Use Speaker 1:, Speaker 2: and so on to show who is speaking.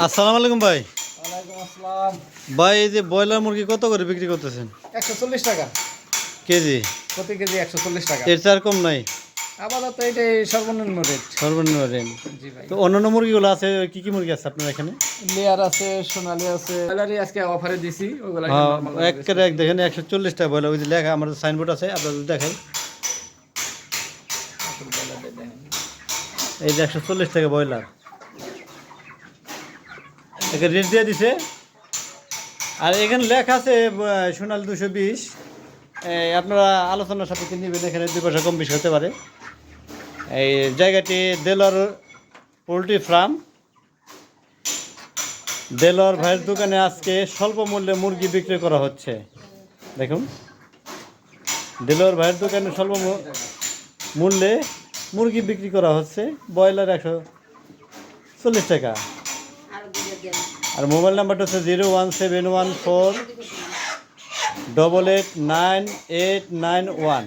Speaker 1: আসসালামু আলাইকুম ভাই।
Speaker 2: ওয়ালাইকুম আসসালাম।
Speaker 1: ভাই এই যে ব্রয়লার মুরগি কত করে বিক্রি করতেছেন?
Speaker 2: 140 টাকা
Speaker 1: কেজি?
Speaker 2: প্রতি কেজি, 140 টাকা।
Speaker 1: এর চার কম নাই?
Speaker 2: আপাতত এটাই সর্বনিম্ন রেট।
Speaker 1: সর্বনিম্ন রেট।
Speaker 2: জি ভাই।
Speaker 1: তো অন্যান্য মুরগিগুলো আছে, কি কি মুরগি আছে আপনার এখানে?
Speaker 2: লেয়ার আছে, সোনালি আছে, ব্রয়লারই আজকে অফারে দিছি, ওগুলা
Speaker 1: হ্যাঁ,
Speaker 2: নরমাল
Speaker 1: এক করে এক দেখেন 140 টাকা ব্রয়লার। ওই যে লেখা আমাদের সাইনবোর্ড আছে, আপনাদের দেখাই। এই যে 140 টাকা ব্রয়লার, একে রেট দিয়ে দিছে। আর এখানে লেখা আছে সোনালি 220। আপনারা আলোচনার সাথে নেবেন, এখানে 2 পয়সা কম বেশি হতে পারে। এই জায়গাটি দেলোয়ার পোলট্রি ফার্ম। দেলোয়ার ভাইয়ের দোকানে আজকে স্বল্প মূল্যে মুরগি বিক্রি করা হচ্ছে। দেখুন, দেলোয়ার ভাইয়ের দোকানে স্বল্প মূল্যে মুরগি বিক্রি করা হচ্ছে। ব্রয়লার 140 টাকা। আর মোবাইল নাম্বারটা হচ্ছে 01714889891।